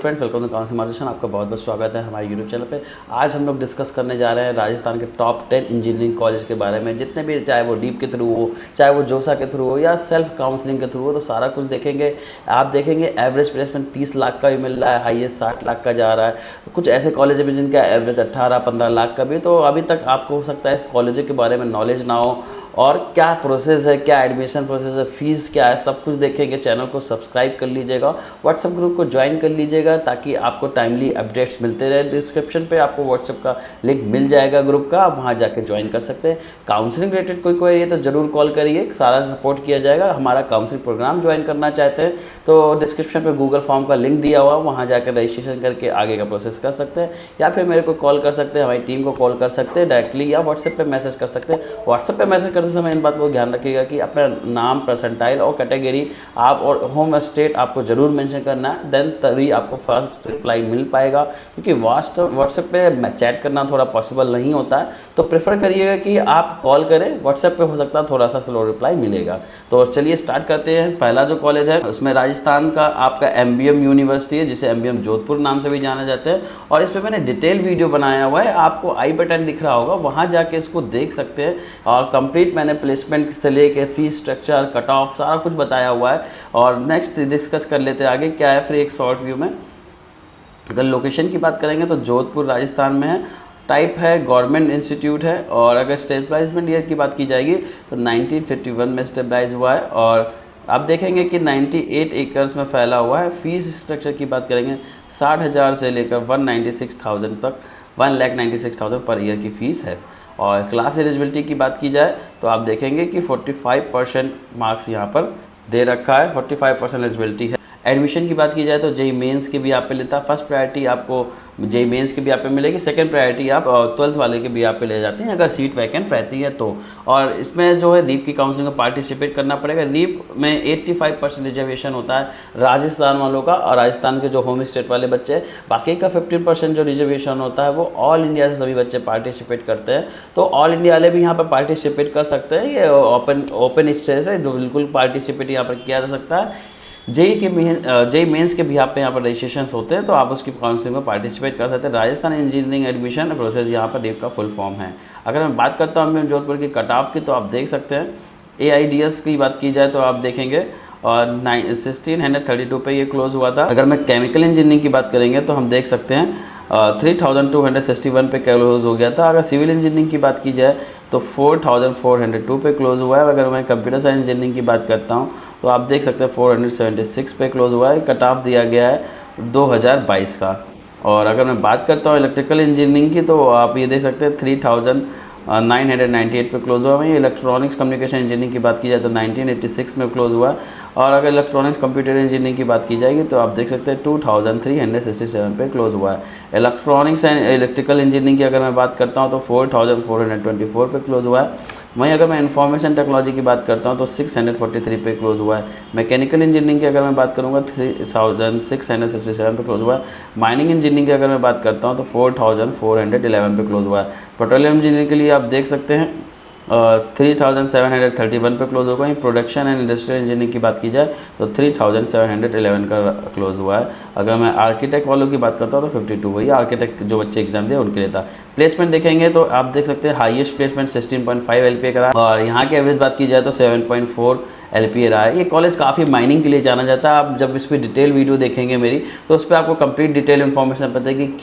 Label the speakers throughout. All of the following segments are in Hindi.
Speaker 1: फ्रेंड्स वेलकम टू काउंसिल मार्गदर्शन। आपका बहुत बहुत स्वागत है हमारे यूट्यूब चैनल पे। आज हम लोग डिस्कस करने जा रहे हैं राजस्थान के टॉप 10 इंजीनियरिंग कॉलेज के बारे में, जितने भी, चाहे वो डीप के थ्रू हो, चाहे वो जोसा के थ्रू हो या सेल्फ काउंसलिंग के थ्रू हो, तो सारा कुछ देखेंगे। आप देखेंगे एवरेज प्लेसमेंट 30 लाख का भी मिल रहा है, हाईएस्ट 60 लाख का जा रहा है। तो कुछ ऐसे कॉलेज भी जिनका एवरेज 18-15 लाख का भी। तो अभी तक आपको हो सकता है इस कॉलेज के बारे में नॉलेज ना हो, और क्या प्रोसेस है, क्या एडमिशन प्रोसेस है, फीस क्या है, सब कुछ देखेंगे। चैनल को सब्सक्राइब कर लीजिएगा, व्हाट्सएप ग्रुप को ज्वाइन कर लीजिएगा, ताकि आपको टाइमली अपडेट्स मिलते रहे। डिस्क्रिप्शन पे आपको व्हाट्सएप का लिंक मिल जाएगा ग्रुप का, आप वहाँ जाके ज्वाइन कर सकते हैं। काउंसलिंग रिलेटेड कोई क्वेरी है तो ज़रूर कॉल करिए, सारा सपोर्ट किया जाएगा। हमारा काउंसलिंग प्रोग्राम ज्वाइन करना चाहते हैं तो डिस्क्रिप्शन पर गूगल फॉर्म का लिंक दिया हुआ, वहाँ जाकर रजिस्ट्रेशन करके आगे का प्रोसेस कर सकते हैं, या फिर मेरे को कॉल कर सकते हैं, हमारी टीम को कॉल कर सकते हैं डायरेक्टली, या व्हाट्सएप पर मैसेज कर सकते हैं। व्हाट्सएप पर मैसेज करते समय इन बात को ध्यान रखिएगा कि अपना नाम, परसेंटाइल और कैटेगरी आप और होम स्टेट आपको ज़रूर मेंशन करना है, देन तभी आपको फर्स्ट रिप्लाई मिल पाएगा। क्योंकि व्हाट्सएप पे चैट करना थोड़ा पॉसिबल नहीं होता है, तो प्रेफर करिएगा कि आप कॉल करें। व्हाट्सएप पे हो सकता है थोड़ा सा स्लो रिप्लाई मिलेगा। तो चलिए स्टार्ट करते हैं। पहला जो कॉलेज है उसमें राजस्थान का आपका एमबीएम यूनिवर्सिटी है, जिसे एमबीएम जोधपुर नाम से भी जाना जाता है। और इस पर मैंने डिटेल वीडियो बनाया हुआ है, आपको आई बटन दिख रहा होगा, वहाँ जाके इसको देख सकते हैं। और कंप्लीट मैंने प्लेसमेंट से लेके फीस स्ट्रक्चर, कट ऑफ, सारा कुछ बताया हुआ है। और नेक्स्ट डिस्कस कर लेते हैं आगे क्या है फिर एक शॉर्ट व्यू में। अगर लोकेशन की बात करेंगे तो जोधपुर राजस्थान में है, टाइप है गवर्नमेंट इंस्टीट्यूट है। और अगर स्टेबलाइजमेंट ईयर की बात की जाएगी तो 1951 में स्टेबलाइज हुआ है। और आप देखेंगे कि 98 एकर्स में फैला हुआ है। फीस स्ट्रक्चर की बात करेंगे 60,000 से लेकर 196,000 तक, 1,96,000 पर ईयर की फ़ीस है। और क्लास एलिजिबिलिटी की बात की जाए तो आप देखेंगे कि 45% मार्क्स यहाँ पर दे रखा है, 45% एलिजिबिलिटी है। एडमिशन की बात की जाए तो जेई मेंस के भी आप पे लेता है। फर्स्ट प्रायोरिटी आपको जेई मेंस की भी आप पे मिलेगी, सेकंड प्रायोरिटी आप 12th वाले के भी आप पे ले जाते हैं अगर सीट वैकेंट रहती है तो। और इसमें जो है रीप की काउंसलिंग में पार्टिसिपेट करना पड़ेगा। रीप में 85% रिजर्वेशन होता है राजस्थान वालों का, और राजस्थान के जो होम स्टेट वाले बच्चे हैं, बाकी का 15% जो रिजर्वेशन होता है वो ऑल इंडिया से सभी बच्चे पार्टिसिपेट करते हैं। तो ऑल इंडिया वाले भी यहाँ पर पार्टिसिपेट कर सकते हैं। ये ओपन स्टेज है, जो बिल्कुल पार्टिसिपेट यहाँ पर किया जा सकता है। जेई मेंस के भी आप पे यहाँ पर रजिस्ट्रेशन होते हैं, तो आप उसकी काउंसलिंग में पार्टिसिपेट कर सकते हैं। राजस्थान इंजीनियरिंग एडमिशन प्रोसेस यहाँ पर रीप का फुल फॉर्म है। अगर मैं बात करता हूँ जोधपुर की कट ऑफ की, तो आप देख सकते हैं AIDS की बात की जाए तो आप देखेंगे और 1632 पे ये क्लोज़ हुआ था। अगर मैं केमिकल इंजीनियरिंग की बात करेंगे तो हम देख सकते हैं 3261 पे क्लोज हो गया था। अगर सिविल इंजीनियरिंग की बात की जाए तो 4402 पे क्लोज़ हुआ है। अगर मैं कंप्यूटर साइंस इंजीनियरिंग की बात करता हूँ तो आप देख सकते हैं 476 पे क्लोज़ हुआ है। कट ऑफ दिया गया है 2022 का। और अगर मैं बात करता हूँ इलेक्ट्रिकल इंजीनियरिंग की, तो आप ये देख सकते हैं 3998 पे क्लोज हुआ है। इलेक्ट्रॉनिक्स कम्युनिकेशन इंजीनियरिंग की बात की जाए तो 1986 में क्लोज हुआ है। और अगर इलेक्ट्रॉनिक्स कंप्यूटर इंजीनियरिंग की बात की जाएगी तो आप देख सकते हैं 2367 पे क्लोज हुआ है। इलेक्ट्रॉनिक्स एंड इलेक्ट्रिकल इंजीनियरिंग की अगर मैं बात करता हूँ तो 4424 पे क्लोज हुआ है। वहीं अगर मैं इन्फॉर्मेशन टेक्नोलॉजी की बात करता हूँ तो 643 पे क्लोज हुआ है। मैकेनिकल इंजीनियरिंग की अगर मैं बात करूँगा 3667 पे क्लोज हुआ है। माइनिंग इंजीनियरिंग की अगर मैं बात करता हूँ तो 4411 पे क्लोज हुआ है। पेट्रोलियम इंजीनियरिंग के लिए आप देख सकते हैं 3731 पे क्लोज होगा। प्रोडक्शन एंड इंडस्ट्रियल इंजीनियरिंग की बात की जाए तो 3711 का क्लोज हुआ है। अगर मैं आर्किटेक्ट वालों की बात करता हूँ तो 52, वही आर्किटेक्ट जो बच्चे एग्जाम दिए उनके लिए था। प्लेसमेंट देखेंगे तो आप देख सकते हैं हाईएस्ट प्लेसमेंट 16.5 LPA करा, और यहाँ की एवरेज बात की जाए तो 7.4 LPA रहा है। ये कॉलेज काफ़ी माइनिंग के लिए जाना जाता है। आप जब इस पर डिटेल वीडियो देखेंगे मेरी, तो उस पर आपको कंप्लीट डिटेल इन्फॉर्मेशन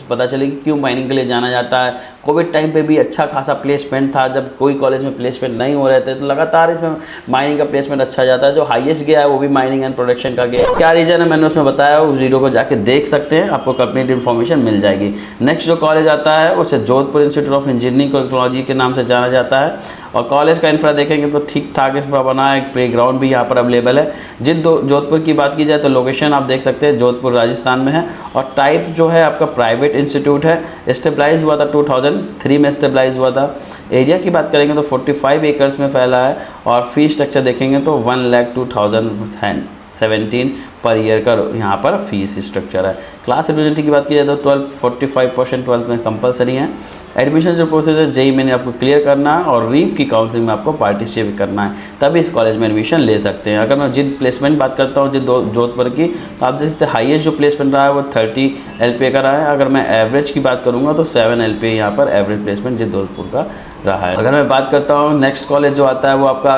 Speaker 1: पता चलेगी क्यों माइनिंग के लिए जाना जाता है। कोविड टाइम पे भी अच्छा खासा प्लेसमेंट था, जब कोई कॉलेज में प्लेसमेंट नहीं हो रहे थे, तो लगातार इसमें माइनिंग का प्लेसमेंट अच्छा जाता है। जो हाईएस्ट गया है वो भी माइनिंग एंड प्रोडक्शन का गया। क्या रीजन है मैंने उसमें बताया, उस वीडियो को जाके देख सकते हैं, आपको कंप्लीट इन्फॉर्मेशन मिल जाएगी। नेक्स्ट जो कॉलेज आता है उसे Jodhpur institute of engineering technology के नाम से जाना जाता है। और कॉलेज का इंफ्रा देखेंगे तो ठीक ठाक इंफ्रा बना है, एक प्लेग्राउंड भी यहाँ पर अवेलेबल है। जोधपुर की बात की जाए तो लोकेशन आप देख सकते हैं जोधपुर राजस्थान में है। और टाइप जो है आपका प्राइवेट इंस्टीट्यूट है। स्टेबलाइज हुआ था 2003 में स्टेबलाइज हुआ था। एरिया की बात करेंगे तो 45 एकर्स में फैला है। और फीस स्ट्रक्चर देखेंगे तो 1,02,017 पर ईयर का यहाँ पर फीस स्ट्रक्चर है। क्लास एलिजिबिलिटी की बात की जाए तो 45% 12th में कंपलसरी है। एडमिशन जो प्रोसेस है जेई मैंने आपको क्लियर करना है और रीप की काउंसलिंग में आपको पार्टिसिपेट करना है, तभी इस कॉलेज में एडमिशन ले सकते हैं। अगर मैं जिन प्लेसमेंट बात करता हूँ जोधपुर की, तो आप देख सकते हैं हाईएस्ट जो प्लेसमेंट रहा है वो 30 LPA का रहा है। अगर मैं एवरेज की बात करूँगा तो 7 LPA यहाँ पर एवरेज प्लेसमेंट जोधपुर का रहा है। अगर मैं बात करता हूँ नेक्स्ट कॉलेज जो आता है वो आपका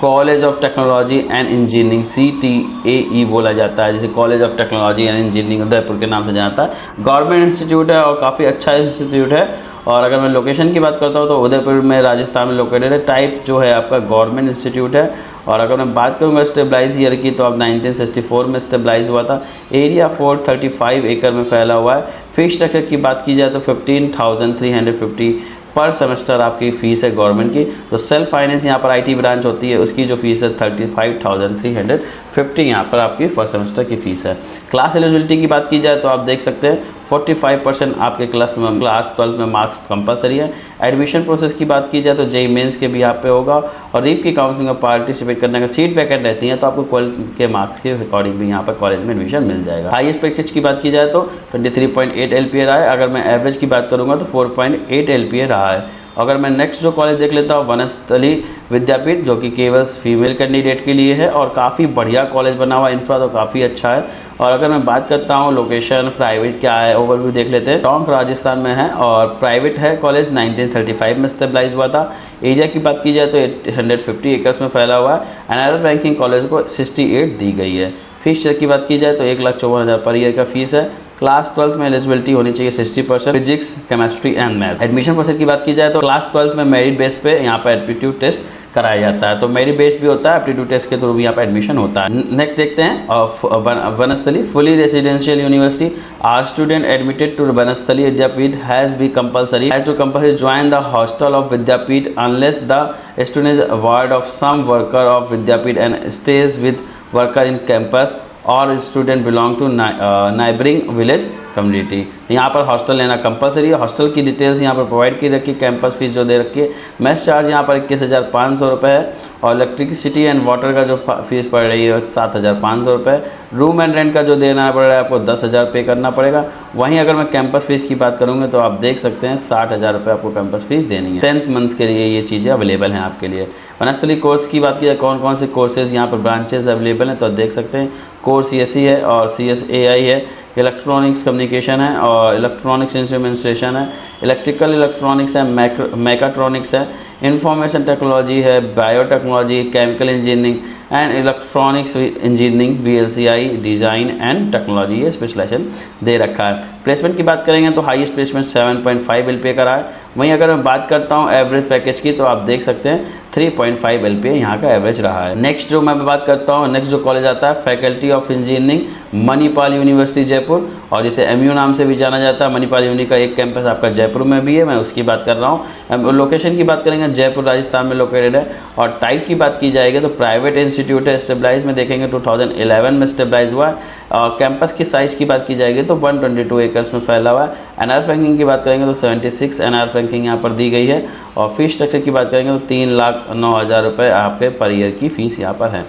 Speaker 1: college of technology and engineering, CTAE बोला जाता है, जैसे college of technology and engineering Udaipur के नाम से जाता है। गवर्नमेंट इंस्टीट्यूट है और काफ़ी अच्छा इंस्टीट्यूट है। और अगर मैं लोकेशन की बात करता हूँ तो उदयपुर में राजस्थान में लोकेटेड है। टाइप जो है आपका गवर्नमेंट इंस्टीट्यूट है। और अगर मैं बात करूँगा स्टेबलाइज ईयर की, तो अब 1964 में स्टेबलाइज हुआ था। एरिया 435 एकड़ में फैला हुआ है। फीस स्ट्रक्चर की बात की जाए तो 15,350 पर सेमेस्टर आपकी फ़ीस है गवर्नमेंट की। तो सेल्फ फाइनेंस यहाँ पर IT ब्रांच होती है, उसकी जो फीस है 35,350 यहाँ पर आपकी पर सेमेस्टर की फ़ीस है। क्लास एलिजिबिलिटी की बात की जाए तो आप देख सकते हैं 45% आपके क्लास 12 में मार्क्स कंपलसरी है। एडमिशन प्रोसेस की बात की जाए तो जेई मेंस के भी यहाँ पे होगा और रीप की काउंसलिंग में पार्टिसिपेट करने का सीट वैकेंट रहती है, तो आपको क्वालिटी के मार्क्स के अकॉर्डिंग भी यहाँ पर कॉलेज में एडमिशन मिल जाएगा। हाईएस्ट पैकेज की बात की जाए तो 23.8 LPA रहा है। अगर मैं एवरेज की बात करूँगा तो 4.8 LPA रहा है। अगर मैं नेक्स्ट जो कॉलेज देख लेता हूँ वनस्थली विद्यापीठ, जो कि केवल फीमेल कैंडिडेट के लिए है और काफ़ी बढ़िया कॉलेज बना हुआ, इंफ्रा तो काफ़ी अच्छा है। और अगर मैं बात करता हूँ लोकेशन प्राइवेट क्या है, ओवरव्यू देख लेते हैं। टोंक राजस्थान में है और प्राइवेट है कॉलेज, 1935 में स्टेबलाइज हुआ था। एरिया की बात की जाए तो 850 एकर्स में फैला हुआ है। NRL रैंकिंग कॉलेज को 68 दी गई है। फीस की बात की जाए तो 1,54,000 पर ईयर का फीस है। क्लास 12 में एलिजिबिलिटी होनी चाहिए 60%, physics, chemistry and math. Admission process की बात की जाए तो क्लास 12 में मेरिट बेस पे यहाँ पर एप्टीट्यूड टेस्ट कराया जाता है, तो मेरिट बेस भी होता है, एप्टीट्यूड टेस्ट के थ्रू भी यहाँ पर एडमिशन होता है। नेक्स्ट देखते हैं Banasthali fully residential university. Are student admitted to Banasthali Vidyapith has be compulsory to compulsory join the hostel of Vidyapith unless the student is award of some worker of Vidyapith and stage with worker in campus और student belong to neighboring village community. यहाँ पर हॉस्टल लेना कंपलसरी है। हॉस्टल की डिटेल्स यहाँ पर प्रोवाइड की रखी, कैंपस फीस जो दे रखी है। मेस चार्ज यहाँ पर 21,500 रुपये है और इलेक्ट्रिसिटी एंड वाटर का जो फीस पड़ रही है 7,500 रुपये। रूम एंड रेंट का जो देना पड़ रहा है आपको 10,000 पे करना पड़ेगा। वहीं अगर मैं कैंपस फीस की बात करूँगा तो आप देख सकते हैं 60,000 रुपये आपको कैंपस फीस देनी है। 10th मंथ के लिए ये चीज़ें अवेलेबल हैं आपके लिए। वनस्थली कोर्स की बात की जाए कौन कौन से कोर्सेज़ यहाँ पर ब्रांचेज अवेलेबल हैं, तो देख सकते हैं कोर CSE है और CSAI है, इलेक्ट्रॉनिक्स कम्युनिकेशन है और इलेक्ट्रॉनिक्स इंस्ट्रूमेंटेशन है, इलेक्ट्रिकल इलेक्ट्रॉनिक्स है, मैकाट्रॉनिक्स है, इंफॉर्मेशन टेक्नोलॉजी है, biotechnology, chemical engineering and electronics engineering, VLCI design and technology, ये स्पेशलाइजेशन दे रखा है। प्लेसमेंट की बात करेंगे तो हाईएस्ट प्लेसमेंट 7.5 LPA का रहा है। वहीं अगर मैं बात करता हूँ एवरेज पैकेज की तो आप देख सकते हैं 3.5 LPA यहाँ का एवरेज रहा है। नेक्स्ट जो मैं बात करता हूँ, नेक्स्ट जो कॉलेज आता है faculty of engineering Manipal university Jaipur, और जिसे MU नाम से भी जाना जाता है। मणिपाल यूनि का एक कैंपस आपका जयपुर में भी है, मैं उसकी बात कर रहा हूँ। लोकेशन की बात करेंगे जयपुर राजस्थान में लोकेटेड है। और टाइप की बात की जाएगी तो प्राइवेट इंस्टीट्यूट है। स्टेबलाइज में देखेंगे 2011 में स्टेबलाइज हुआ है। और कैंपस की साइज़ की बात की जाएगी तो 122 एकर्स में फैला हुआ है। NR रैंकिंग की बात करेंगे तो 76 NR रैंकिंग यहाँ पर दी गई है। और फीस स्ट्रक्चर की बात करेंगे तो 3,09,000 रुपये आपके पर ईयर की फ़ीस यहाँ पर है।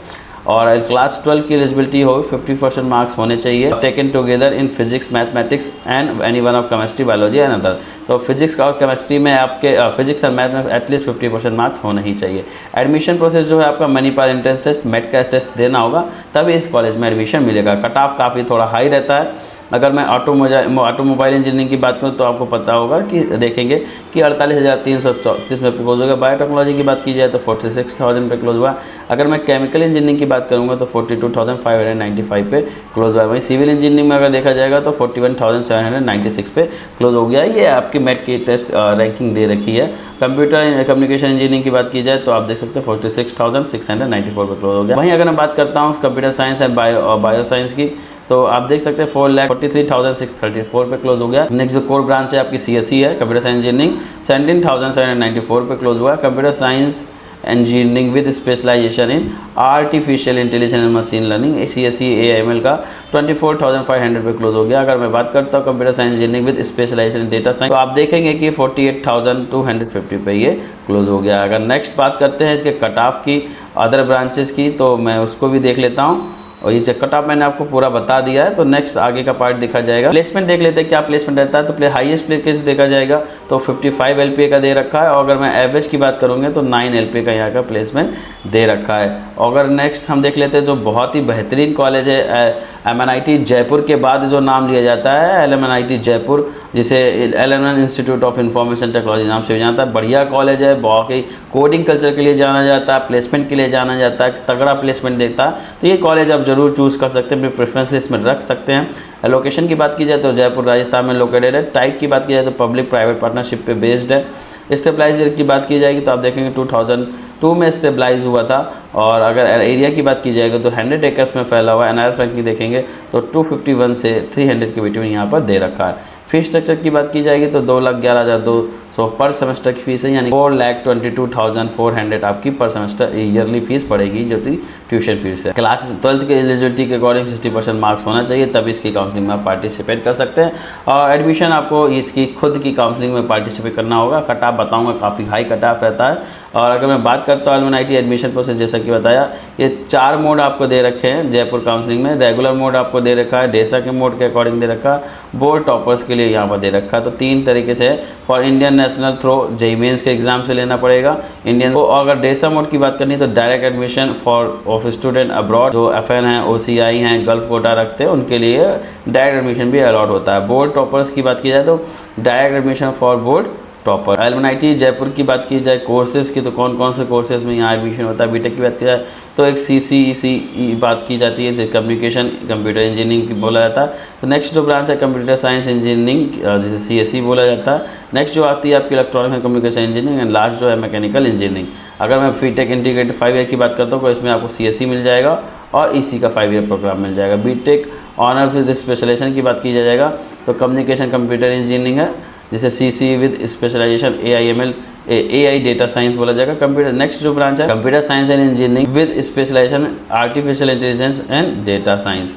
Speaker 1: और क्लास 12 की एलिजिबिलिटी हो 50% मार्क्स होने चाहिए taken together in physics mathematics and any one of chemistry biology and other. तो फिजिक्स और केमिस्ट्री में आपके फिजिक्स और मैथ में एटलीस्ट 50% मार्क्स होने ही चाहिए। एडमिशन प्रोसेस जो है आपका मणिपाल एंट्रेंस टेस्ट, मेट का टेस्ट देना होगा तभी इस कॉलेज में एडमिशन मिलेगा। कट ऑफ काफ़ी थोड़ा हाई रहता है। अगर मैं ऑटोमोबाइल इंजीनियरिंग की बात करूँ तो आपको पता होगा कि देखेंगे कि 48,334 में क्लोज होगा। बायोटेक्नोलॉजी की बात की जाए तो 46,000 पे क्लोज हुआ। अगर मैं केमिकल इंजीनियरिंग की बात करूँगा तो 42,595 पे क्लोज हुआ। वहीं सिविल इंजीनियरिंग में अगर देखा जाएगा तो 41,796 पे क्लोज हो गया। ये आपकी मेट की टेस्ट रैंकिंग दे रखी है। कंप्यूटर कम्युनिकेशन इंजीनियरिंग की बात की जाए तो आप देख सकते हैं 46,694 पे क्लोज हो गया। वहीं अगर मैं बात करता हूँ computer science and bio science की तो आप देख सकते हैं 4,43,634 पे क्लोज हो गया। नेक्स्ट जो कोर ब्रांच है आपकी CSE है, कंप्यूटर साइंस इंजीनियरिंग 17,794 पे क्लोज हुआ। Computer science engineering with specialization in artificial intelligence and machine learning CSE AIML का 24,500 पे क्लोज हो गया। अगर मैं बात करता हूँ computer science engineering with specialization in data science तो आप देखेंगे कि 48,250 पे ये क्लोज हो गया। अगर नेक्स्ट बात करते हैं इसके कट ऑफ की अदर ब्रांचेस की तो मैं उसको भी देख लेता हूँ। और ये कट ऑफ मैंने आपको पूरा बता दिया है। तो नेक्स्ट आगे का पार्ट देखा जाएगा। प्लेसमेंट देख लेते हैं क्या प्लेसमेंट रहता है। तो हाईएस्ट प्लेस देखा जाएगा तो 55 LPA का दे रखा है, और अगर मैं एवरेज की बात करूँगा तो 9 LPA का यहाँ का प्लेसमेंट दे रखा है। और अगर नेक्स्ट हम देख लेते हैं जो बहुत ही बेहतरीन कॉलेज है MNIT जयपुर के बाद जो नाम लिया जाता है LMNIT जयपुर, जिसे LMN institute of information technology नाम से जाना जाता है। बढ़िया कॉलेज है, बहुत ही कोडिंग कल्चर के लिए जाना जाता है, प्लेसमेंट के लिए जाना जाता है, तगड़ा प्लेसमेंट देता है। तो ये कॉलेज आप जरूर चूज़ कर सकते हैं, अपनी प्रेफरेंस लिस्ट में रख सकते हैं। लोकेशन की बात की जाए तो जयपुर राजस्थान में लोकेटेड है। टाइप की बात की जाए तो पब्लिक प्राइवेट पार्टनरशिप पे बेस्ड है। स्टेबलाइजर की बात की जाएगी तो आप देखेंगे 2002 में स्टेबलाइज हुआ था। और अगर एरिया की बात की जाएगी तो 100 एकर्स में फैला हुआ है। NRF रैंकिंग देखेंगे तो 251 से 300 के बिटवीन यहाँ पर दे रखा है। फीस स्ट्रक्चर की बात की जाएगी तो 2,11,200 पर सेमेस्टर की फीस है, यानी 4,22,400 आपकी पर सेमेस्टर ईयरली फीस पड़ेगी, जो कि ट्यूशन फीस है। क्लास 12th के एलिजिबिलिटी के अकॉर्डिंग 60% मार्क्स होना चाहिए, तब इसकी काउंसलिंग में आप पार्टिसिपेट कर सकते हैं। और एडमिशन आपको इसकी खुद की काउंसलिंग में पार्टिसिपेट करना होगा। कट ऑफ बताऊँगा, काफ़ी हाई कट ऑफ रहता है। और अगर मैं बात करता हूँ LMNIT एडमिशन प्रोसेस, जैसा कि बताया, ये 4 मोड आपको दे रखे हैं जयपुर काउंसलिंग में। रेगुलर मोड आपको दे रखा है, डेसा के मोड के अकॉर्डिंग दे रखा है, बोर्ड टॉपर्स के लिए यहाँ पर दे रखा है। तो 3 तरीके से for Indian national through JEE mains के एग्जाम से लेना पड़ेगा इंडियन को। अगर डेसा मोड की बात करनी तो direct admission for of student abroad, जो FN हैं, OCI हैं, गल्फ कोटा रखते हैं, उनके लिए डायरेक्ट एडमिशन भी अलॉट होता है। बोर्ड टॉपर्स की बात की जाए तो direct admission for board topper. LMNIT Jaipur की बात की जाए कोर्सेज़ की तो कौन कौन से कोर्सेज़ में यहाँ एडमिशन होता है। बीटेक की बात की जाए तो एक CCEC बात की जाती है, जैसे कम्युनिकेशन कंप्यूटर इंजीनियरिंग की बोला जाता है। तो नेक्स्ट जो ब्रांच है कंप्यूटर साइंस इंजीनियरिंग, जिसे CSE बोला जाता है। नेक्स्ट जो आती है आपकी electronics and communication engineering, and last जो है मैकेनिकल इंजीनियरिंग। अगर मैं बीटेक इंटीग्रेटेड 5 ईयर की बात करता हूँ तो इसमें आपको CSE मिल जाएगा और EC का 5 ईयर प्रोग्राम मिल जाएगा। बीटेक ऑनर विद स्पेशलाइजेशन की बात की जाएगा तो कम्युनिकेशन कंप्यूटर इंजीनियरिंग है, जिसे CC with specialization AI data science बोला जाएगा। कंप्यूटर नेक्स्ट जो ब्रांच है computer science and engineering with specialization artificial intelligence and data science.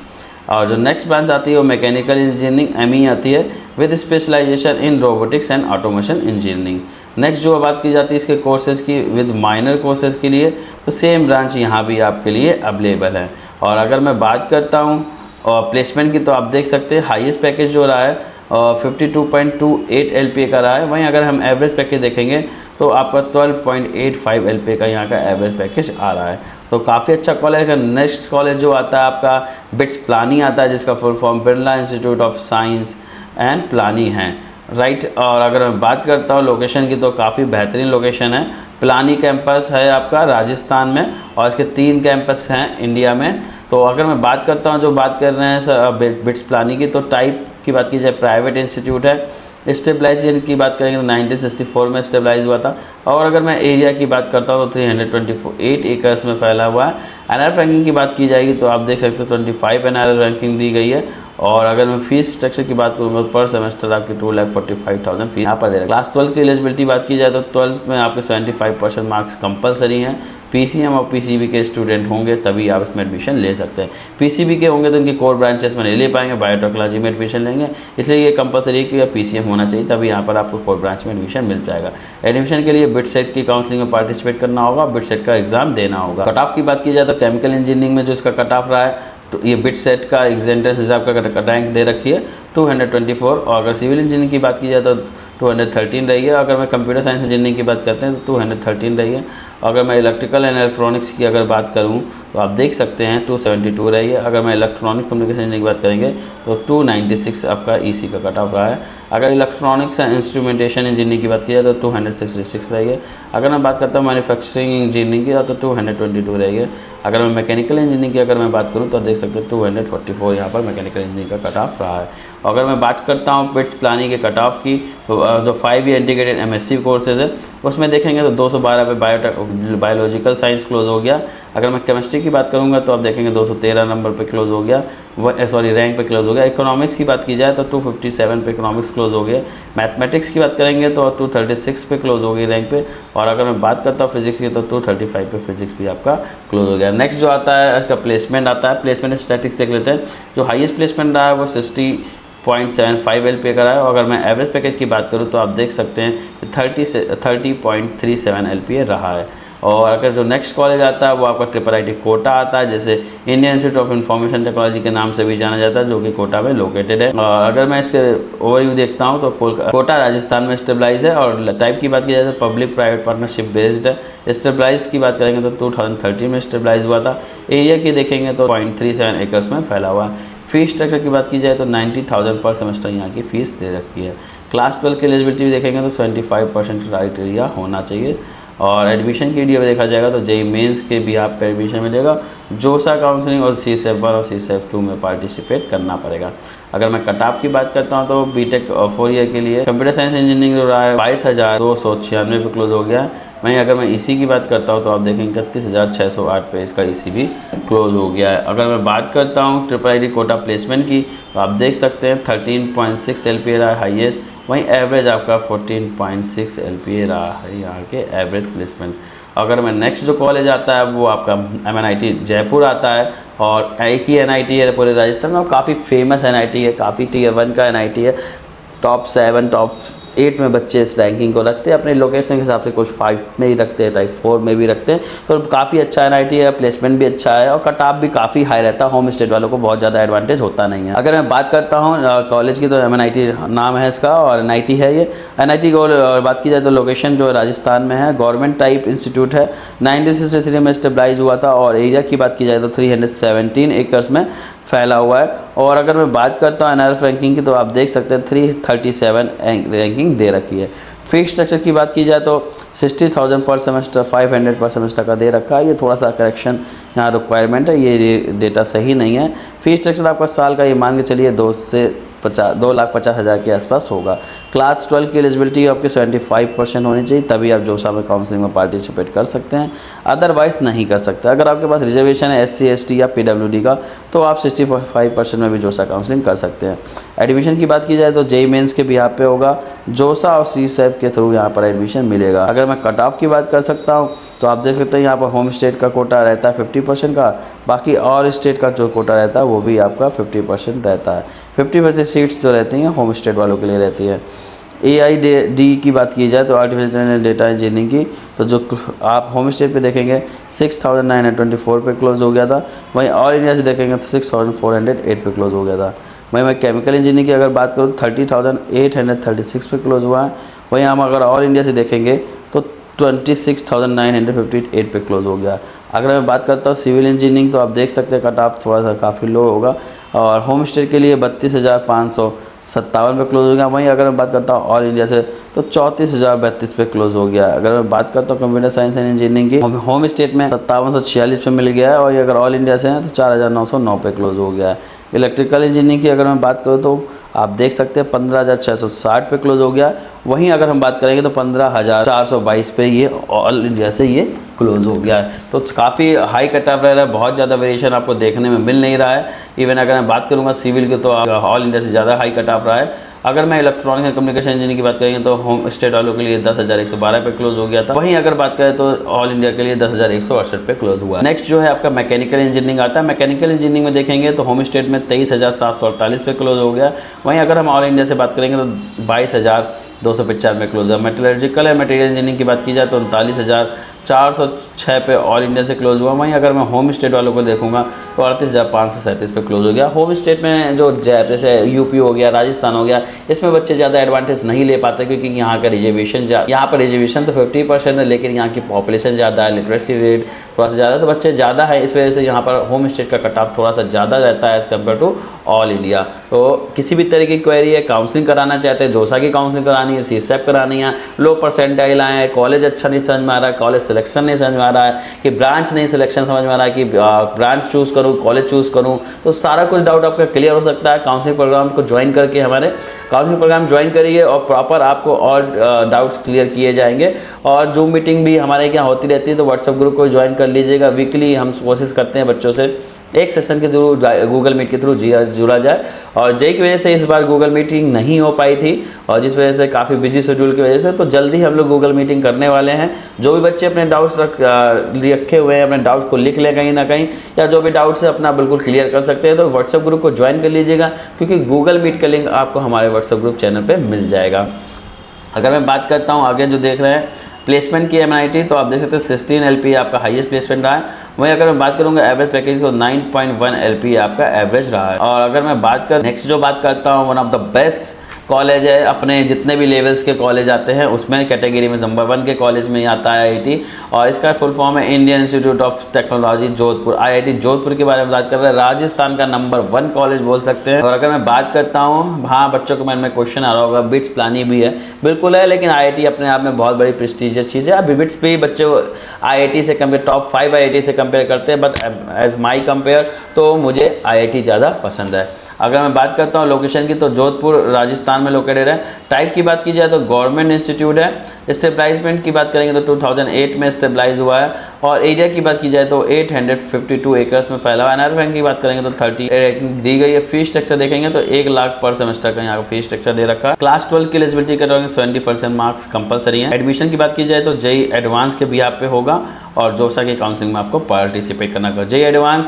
Speaker 1: और जो नेक्स्ट ब्रांच आती है वो मैकेनिकल इंजीनियरिंग ME आती है with specialization in robotics and automation engineering. Next जो बात की जाती है इसके कोर्सेज़ की विद माइनर कोर्सेज़ के लिए, तो सेम ब्रांच यहाँ भी आपके लिए अवेलेबल है। और अगर मैं बात करता हूँ प्लेसमेंट की तो आप देख सकते हैं हाईएस्ट पैकेज जो रहा है 52.28 LPA का रहा है। वहीं अगर हम एवरेज पैकेज देखेंगे तो आपका 12.85 LPA का यहाँ का एवरेज पैकेज आ रहा है। तो काफ़ी अच्छा कॉलेज है। नेक्स्ट कॉलेज जो आता है आपका बिट्स प्लानी आता है, जिसका full form Birla institute of science and Pilani है, राइट। और अगर मैं बात करता हूँ लोकेशन की तो काफ़ी बेहतरीन लोकेशन है। प्लानी कैंपस है आपका राजस्थान में, और इसके 3 कैंपस हैं इंडिया में। तो अगर मैं बात करता हूँ जो बात कर रहे हैं सर बिट्स प्लानी की, तो टाइप की बात की जाए प्राइवेट इंस्टीट्यूट है। स्टेबलाइजेशन की बात करेंगे तो 1964 में स्टेबलाइज हुआ था। और अगर मैं एरिया की बात करता हूँ तो 328 एकर्स में फैला हुआ है। NRF रैंकिंग की बात की जाएगी तो आप देख सकते हो 25 NRF रैंकिंग दी गई है। और अगर मैं फीस स्ट्रक्चर की बात करूँगा तो पर सेमेस्टर आपकी 2,45,000 फीस यहाँ पर दे रहा है। क्लास 12 की एलिजिबिलिटी बात की जाए तो 12 में आपके 75% मार्क्स कंपलसरी हैं। PCM और PCB के स्टूडेंट होंगे तभी आप इसमें एडमिशन ले सकते हैं। PCB के होंगे तो उनकी कोर ब्रांचेस में नहीं ले पाएंगे, बायोटेक्नोलॉजी में एडमिशन लेंगे, इसलिए ये कंपलसरी है कि PCM होना चाहिए, तभी यहाँ पर आपको कोर ब्रांच में एडमिशन मिल जाएगा। एडमिशन के लिए बिटसेट की काउंसलिंग में पार्टिसिपेट करना होगा, बिटसेट का एग्जाम देना होगा। कट ऑफ की बात की जाए तो केमिकल इंजीनियरिंग में जो इसका कट ऑफ रहा है तो ये बिटसेट का एग्जेंटेंस हिसाब का रैंक दे रखी है 224। और अगर सिविल इंजीनियरिंग की बात की जाए तो 213 रही है। अगर मैं कंप्यूटर साइंस इंजीनियरिंग की बात करते हैं तो 213 रही है। अगर मैं इलेक्ट्रिकल एंड इलेक्ट्रॉनिक्स की अगर बात करूं तो आप देख सकते हैं 272 रही है। अगर मैं इलेक्ट्रॉनिक कम्युनिकेशन इंजीनियरिंग की बात करेंगे तो 296 आपका EC का कट ऑफ रहा है। अगर इलेक्ट्रॉनिक्स एंड इंस्ट्रूमेंटेशन इंजीनियरिंग की बात की जाए तो 266 रही है। अगर मैं बात करता हूँ मैन्युफैक्चरिंग इंजीनियरिंग की तो 222 रही है। अगर मैं मैकेनिकल इंजीनियरिंग की अगर मैं बात करूँ तो देख सकते हैं 244 यहाँ पर मैकेनिकल इंजीनियरिंग का कट ऑफ रहा है। अगर मैं बात करता हूँ बिट्स प्लानिंग के कट ऑफ की तो जो 5 ईयर इंटीग्रेटेड MSc कोर्सेज है उसमें देखेंगे तो 212 पे बायोलॉजिकल साइंस क्लोज हो गया। अगर मैं केमिस्ट्री की बात करूँगा तो आप देखेंगे 213 नंबर पे क्लोज हो गया, रैंक पे क्लोज हो गया। इकोनॉमिक्स की बात की जाए तो 257 पे इकोनॉमिक्स क्लोज हो गया। मैथमेटिक्स की बात करेंगे तो 236 पे क्लोज हो गई रैंक पे। और अगर मैं बात करता हूँ फिजिक्स की तो 235 पे फिजिक्स भी आपका क्लोज हो गया। नेक्स्ट जो आता है इसका प्लेसमेंट आता है। प्लेसमेंट स्टैटिक्स देख लेते हैं। जो हाईएस्ट प्लेसमेंट रहा है वो 60.75 LPA का रहा है। और अगर मैं एवरेज पैकेज की बात करूँ तो आप देख सकते हैं 30.37 LPA रहा है। और अगर जो नेक्स्ट कॉलेज आता है वो आपका IIIT कोटा आता है, जैसे Indian institute of information technology के नाम से भी जाना जाता है, जो कि कोटा में लोकेटेड है। और अगर मैं इसके ओवरव्यू देखता हूँ तो कोटा राजस्थान में स्टेबलाइज है, और टाइप की बात की जाए तो पब्लिक प्राइवेट पार्टनरशिप बेस्ड है। स्टेबलाइज की बात करेंगे तो 2013 में स्टेबलाइज हुआ था। एरिया की देखेंगे तो 0.37 एकर्स में फैला हुआ है। फीस स्ट्रक्चर की बात की जाए तो 90,000 पर सेमेस्टर यहाँ की फ़ीस दे रखी है। क्लास 12 की एलिजिबिलिटी भी देखेंगे तो 75% क्राइटेरिया होना चाहिए। और एडमिशन के लिए देखा जाएगा तो जेईई मेंस के भी आप पे एडमिशन मिलेगा। जोसा काउंसलिंग और CSEP 1 और CSEP 2 में पार्टिसिपेट करना पड़ेगा। अगर मैं कट ऑफ की बात करता हूँ तो बीटेक 4 ईयर के लिए कंप्यूटर साइंस इंजीनियरिंग जो रहा है 22,296 पे क्लोज हो गया है। वहीं अगर मैं EC की बात करता हूँ तो आप देखेंगे 31,608 पे इसका EC भी क्लोज हो गया है। अगर मैं बात करता हूँ IIIT कोटा प्लेसमेंट की तो आप देख सकते हैं 13.6 LPA रहा है हाईएस्ट, वहीं एवरेज आपका 14.6 LPA रहा है यहाँ के एवरेज प्लेसमेंट। अगर मैं नेक्स्ट जो कॉलेज आता है वो आपका MNIT जयपुर आता है, और एक ही NIT है पूरे राजस्थान में, और काफ़ी फेमस NIT है, काफ़ी Tier 1 का NIT है। टॉप 7 टॉप 8 में बच्चे इस रैंकिंग को रखते हैं। अपने लोकेशन के हिसाब से कुछ 5 में ही रखते हैं, टाइप 4 में भी रखते हैं। तो काफ़ी अच्छा NIT है, प्लेसमेंट भी अच्छा है, और कट ऑफ भी काफ़ी हाई रहता है। होम स्टेट वालों को बहुत ज़्यादा एडवांटेज होता नहीं है। अगर मैं बात करता हूँ कॉलेज की तो MNIT नाम है इसका, और NIT है ये। NIT को बात की जाए तो लोकेशन जो राजस्थान में है, गवर्नमेंट टाइप इंस्टीट्यूट है, 1963 में स्टेबलाइज हुआ था। और एरिया की बात की जाए तो 317 एकर्स में फैला हुआ है। और अगर मैं बात करता हूँ NRF रैंकिंग की तो आप देख सकते हैं 337 रैंकिंग दे रखी है। फीस स्ट्रक्चर की बात की जाए तो 60,000 पर सेमेस्टर, 500 पर सेमेस्टर का दे रखा है। ये थोड़ा सा करेक्शन यहाँ रिक्वायरमेंट है, ये डेटा सही नहीं है। फीस स्ट्रक्चर आपका साल का ये मान के चलिए 2,50,000 के आसपास होगा। क्लास 12 की एलिजिबिलिटी आपके 75% होनी चाहिए, तभी आप जोसा में काउंसलिंग में पार्टिसिपेट कर सकते हैं, अदरवाइज़ नहीं कर सकते। अगर आपके पास रिजर्वेशन है SC ST या PWD का तो आप 65% में भी जोसा काउंसलिंग कर सकते हैं। एडमिशन की बात की जाए तो जेईई मेंस के भी यहाँ पे होगा, जोसा और CSEP के थ्रू यहाँ पर एडमिशन मिलेगा। अगर मैं कट ऑफ की बात कर सकता हूँ तो आप देख सकते हैं यहाँ पर होम स्टेट का कोटा रहता है 50% का, बाकी और स्टेट का जो कोटा रहता है वो भी आपका 50% रहता है। 50% सीट्स जो रहती हैं होम स्टेट वालों के लिए रहती है। AID की बात की जाए तो आर्टिफिशियल डेटा इंजीनियरिंग की, तो जो आप होम स्टेट पे देखेंगे 6,924 पे क्लोज हो गया था। वहीं ऑल इंडिया से देखेंगे तो 6,408 पे क्लोज हो गया था। वहीं मैं केमिकल इंजीनियरिंग की अगर बात करूँ 30,836 पे क्लोज हुआ है। वहीं हम अगर ऑल इंडिया से देखेंगे तो 26,958 पे क्लोज हो गया। अगर मैं बात करता हूँ सिविल इंजीनियरिंग तो आप देख सकते हैं कट ऑफ थोड़ा सा काफ़ी लो होगा, और होम स्टेट के लिए 32,557 पे क्लोज हो गया। वहीं अगर मैं बात करता हूँ ऑल इंडिया से तो 34,032 पे क्लोज हो गया। अगर मैं बात करता हूँ कंप्यूटर साइंस एंड इंजीनियरिंग की, होम स्टेट में 5746 पे मिल गया है, और अगर ऑल इंडिया से हैं तो 4,909 पे क्लोज हो गया है। इलेक्ट्रिकल इंजीनियरिंग की अगर मैं बात करूँ तो आप देख सकते हैं 15,660 पे क्लोज हो गया। वहीं अगर हम बात करेंगे तो 15,422 पे ये ऑल इंडिया से ये क्लोज हो गया है। तो काफ़ी हाई कट ऑफ रह रहा है, बहुत ज़्यादा वेरिएशन आपको देखने में मिल नहीं रहा है। इवन अगर मैं बात करूँगा सिविल की तो ऑल इंडिया से ज़्यादा हाई कट ऑफ रहा है। अगर मैं इलेक्ट्रॉनिक्स एंड कम्युनिकेशन इंजीनियरिंग की बात करेंगे तो होम स्टेट वालों के लिए 10,112 पे क्लोज हो गया था। वहीं अगर बात करें तो ऑल इंडिया के लिए 10,168 पे क्लोज हुआ। नेक्स्ट जो है आपका मैकेनिकल इंजीनियरिंग आता है। मैकेनिकल इंजीनियरिंग में देखेंगे तो होम स्टेट में 23,748 पे क्लोज हो गया। वहीं अगर हम ऑल इंडिया से बात करेंगे तो 22,295 में क्लोज है। मेटलर्जिकल एंड मटेरियल इंजीनियरिंग की बात की जाए तो 39,406 पे ऑल इंडिया से क्लोज हुआ। वहीं अगर मैं होम स्टेट वालों को देखूंगा तो 38,537 पे क्लोज हो गया। होम स्टेट में जो जैसे यूपी हो गया, राजस्थान हो गया, इसमें बच्चे ज़्यादा एडवांटेज नहीं ले पाते, क्योंकि यहाँ का रिजर्वेशन यहाँ पर रिजर्वेशन तो 50% है, लेकिन यहाँ की पॉपुलेशन ज़्यादा है, लिटरेसी रेट थोड़ा सा ज़्यादा, तो बच्चे ज़्यादा है। इस वजह से यहाँ पर होम स्टेट का कट ऑफ थोड़ा सा ज़्यादा रहता है as compared to all India. तो किसी भी तरह की क्वेरी है, काउंसलिंग कराना चाहते हैं, जोसा की काउंसलिंग करानी है, CSEP करानी है, लो परसेंटाइल आए हैं, कॉलेज अच्छा नहीं समझ में आ रहा है, कॉलेज सिलेक्शन नहीं समझ में आ रहा है, कि ब्रांच नहीं सिलेक्शन समझ में आ रहा है, कि ब्रांच चूज़ करूँ, कॉलेज चूज़ करूँ, तो सारा कुछ डाउट आपका क्लियर हो सकता है काउंसलिंग प्रोग्राम को ज्वाइन करके। हमारे काउंसलिंग प्रोग्राम ज्वाइन करिए और प्रॉपर आपको और डाउट्स क्लियर किए जाएंगे। और जूम मीटिंग भी हमारे यहाँ होती रहती है, तो व्हाट्सएप ग्रुप को ज्वाइन कर लीजिएगा। वीकली हम कोशिश करते हैं बच्चों से एक सेशन के थ्रू गूगल मीट के थ्रू जुड़ा जाए। और जेईई की वजह से इस बार गूगल मीटिंग नहीं हो पाई थी, और जिस वजह से काफ़ी बिजी शेड्यूल की वजह से, तो जल्दी हम लोग गूगल मीटिंग करने वाले हैं। जो भी बच्चे अपने डाउट्स रखे हुए हैं, अपने डाउट्स को लिख लें कहीं ना कहीं, या जो भी डाउट्स है अपना बिल्कुल क्लियर कर सकते हैं, तो व्हाट्सएप ग्रुप को ज्वाइन कर लीजिएगा, क्योंकि गूगल मीट का लिंक आपको हमारे व्हाट्सएप ग्रुप चैनल पर मिल जाएगा। अगर मैं बात करता हूँ आगे जो देख रहे हैं प्लेसमेंट की MNIT तो आप देख सकते हैं 16 LPA आपका हाईएस्ट प्लेसमेंट रहा है। वहीं अगर मैं बात करूंगा एवरेज पैकेज तो 9.1 LPA आपका एवरेज रहा है। और अगर मैं बात कर नेक्स्ट जो बात करता हूँ, one of the best college है, अपने जितने भी लेवल्स के कॉलेज आते हैं उसमें कैटेगरी में नंबर 1 के कॉलेज में ही आता है IIT, और इसका फुल फॉर्म है Indian institute of technology Jodhpur. IIT Jodhpur के बारे में बात कर रहे हैं, राजस्थान का नंबर 1 कॉलेज बोल सकते हैं। और अगर मैं बात करता हूँ, हाँ बच्चों के मन में क्वेश्चन आ रहा होगा बिट्स प्लानी भी है, बिल्कुल है, लेकिन IIT अपने आप में बहुत बड़ी प्रेस्टीजियस चीज़ है। अभी बिट्स पे ही बच्चे IIT से कंपेयर, टॉप 5 IIT से कंपेयर करते हैं, बट एज माई कंपेयर तो मुझे IIT ज़्यादा पसंद है। अगर मैं बात करता हूँ लोकेशन की तो जोधपुर राजस्थान में लोकेटेड है। टाइप की बात की जाए तो गवर्नमेंट इंस्टीट्यूट है। स्टेबलाइजमेंट की बात करेंगे तो 2008 में स्टेबलाइज हुआ है। और एरिया की बात की जाए तो 852 एकर्स में फैला हुआ है। एनआरएफ रैंक की बात करेंगे तो 30 रेटिंग दी गई है। फी स्ट्रक्चर देखेंगे तो 1 लाख पर सेमेस्टर का यहाँ फी स्ट्रक्चर दे रखा है। क्लास 12 की एलिजिबिलिटी करेंगे 70% मार्क्स कंपलसरी है। एडमिशन की बात की जाए तो JEE एडवांस के भी आप पे होगा, और जोसा की काउंसलिंग में आपको पार्टिसिपेट करना होगा। JEE एडवांस,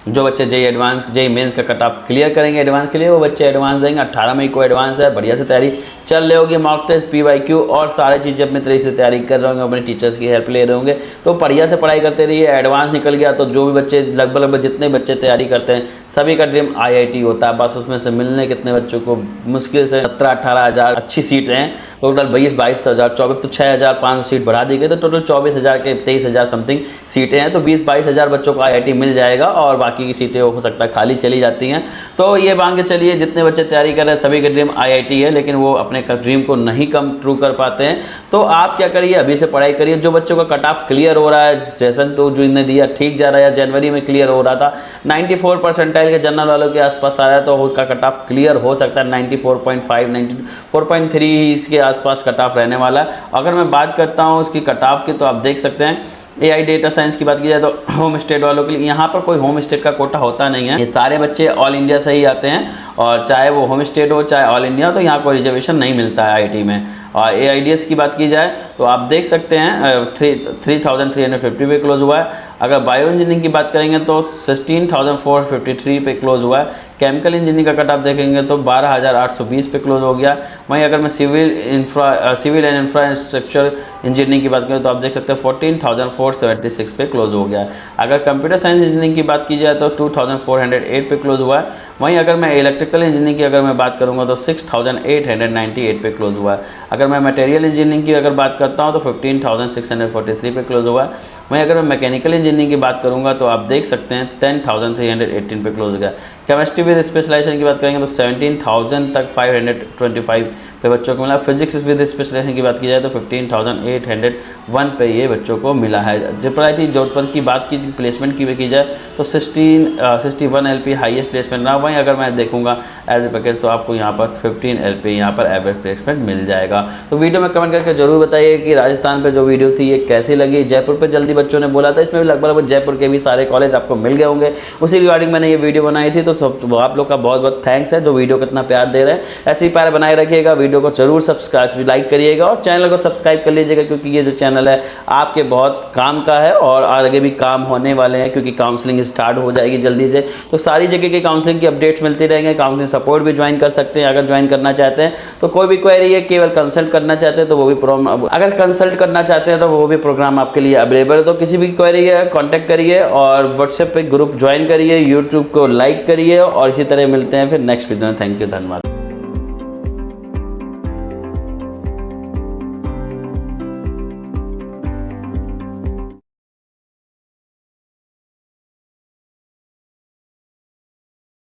Speaker 1: जो बच्चे JEE एडवांस JEE मेंस का कट ऑफ क्लियर करेंगे एडवांस के लिए, वो बच्चे एडवांस देंगे। 18 मई को एडवांस है, बढ़िया से तैयारी चल रहे होगी। मॉक टेस्ट, PYQ और सारी चीज़ें अपनी तरह से तैयारी कर रहे होंगे, अपने टीचर्स की हेल्प ले रहे होंगे, तो बढ़िया से पढ़ाई करते रहिए। एडवांस निकल गया तो जो भी बच्चे लगभग जितने बच्चे तैयारी करते हैं सभी का ड्रीम IIT होता है, बस उसमें से मिलने कितने बच्चों को मुश्किल से 17-18 हज़ार अच्छी सीटें हैं। टोटल 22 हज़ार 24 तो 6,500 सीट बढ़ा दी गई, तो टोटल 24,000 के 23,000 समथिंग सीटें हैं, तो 20-22 हज़ार बच्चों को IIT मिल जाएगा, और बाकी की सीटें हो सकता है खाली चली जाती हैं। तो ये मान के चलिए जितने बच्चे तैयारी कर रहे हैं सभी का ड्रीम IIT है, लेकिन वो अपने ड्रीम को नहीं कम ट्रू कर पाते हैं। तो आप क्या करिए, अभी से पढ़ाई करिए। जो बच्चों का कट ऑफ क्लियर हो रहा है, सेशन तो जो इन्हें दिया ठीक जा रहा है, जनवरी में क्लियर हो रहा था 94 परसेंटाइल के जनरल वालों के आसपास आ रहा है, तो उसका कट ऑफ क्लियर हो सकता है 94.5 94.3 इसके आसपास कट ऑफ रहने वाला है। अगर मैं बात करता हूँ उसकी कट ऑफ की तो आप देख सकते हैं AI डेटा साइंस की बात की जाए तो होम स्टेट वालों के लिए यहाँ पर कोई होम स्टेट का कोटा होता नहीं है, ये सारे बच्चे ऑल इंडिया से ही आते हैं, और चाहे वो होम स्टेट हो चाहे ऑल इंडिया, तो यहाँ कोई रिजर्वेशन नहीं मिलता है IIT में। और AIDS की बात की जाए तो आप देख सकते हैं 3,350 पे क्लोज हुआ है। अगर बायो इंजीनियरिंग की बात करेंगे तो 16,453 पे क्लोज हुआ है। केमिकल इंजीनियरिंग का कट ऑफ देखेंगे तो 12,820 पे क्लोज हो गया। वहीं अगर मैं सिविल एंड इंफ्रास्ट्रक्चर इंजीनियरिंग की बात करें तो आप देख सकते हैं 14,476 पे क्लोज हो गया है। अगर कंप्यूटर साइंस इंजीनियरिंग की बात की जाए तो 2,408 पे क्लोज हुआ है। वहीं अगर मैं इलेक्ट्रिकल इंजीनियरिंग की अगर मैं बात करूंगा तो 6,898 पे क्लोज हुआ है। अगर मैं मटेरियल इंजीनियरिंग की अगर बात करता हूं तो 15,643 पे क्लोज हुआ है। वहीं अगर मैं मैकेनिकल इंजीनियरिंग की बात करूंगा तो आप देख सकते हैं 10,318 पे क्लोज हो गया। केमिस्ट्री विद स्पेशलाइजेशन की बात करेंगे तो 17,000 तक 525 पे बच्चों को मिला। फिजिक्स विद स्पेशलाइजेशन की बात की जाए तो 15,801 पे ये बच्चों को मिला है। IIT जोधपुर की बात की प्लेसमेंट की जाए तो 61 LP हाईएस्ट प्लेसमेंट रहा। वहीं अगर मैं देखूंगा एज ए पैकेज तो आपको यहाँ पर 15 LP यहाँ पर एवरेज प्लेसमेंट मिल जाएगा। तो वीडियो में कमेंट करके जरूर बताइए कि राजस्थान पे जो वीडियो थी ये कैसी लगी। जयपुर पे जल्दी बच्चों ने बोला था, इसमें भी लगभग जयपुर के भी सारे कॉलेज आपको मिल गए होंगे, उसी रिगार्डिंग मैंने ये वीडियो बनाई थी। तो सब आप लोग का बहुत बहुत थैंक्स है जो वीडियो को इतना प्यार दे रहे हैं। ऐसे ही प्यार बनाए रखिएगा, वीडियो को जरूर सब्सक्राइब लाइक करिएगा और चैनल को सब्सक्राइब कर लीजिएगा, क्योंकि ये जो चैनल है आपके बहुत काम का है और आगे भी काम होने वाले हैं, क्योंकि काउंसलिंग स्टार्ट हो जाएगी जल्दी से। तो सारी जगह की काउंसलिंग की अपडेट्स मिलती रहेंगे। काउंसलिंग सपोर्ट भी ज्वाइन कर सकते हैं अगर ज्वाइन करना चाहते हैं। तो कोई भी क्वेरी है, केवल कंसल्ट करना चाहते हैं तो वो भी अगर कंसल्ट करना चाहते हैं तो वो भी प्रोग्राम आपके लिए अवेलेबल है। तो किसी भी क्वेरी है कॉन्टैक्ट करिए और व्हाट्सएप पे ग्रुप ज्वाइन करिए, यूट्यूब को लाइक करिए, और इसी तरह मिलते हैं फिर नेक्स्ट वीडियो में। थैंक यू, धन्यवाद।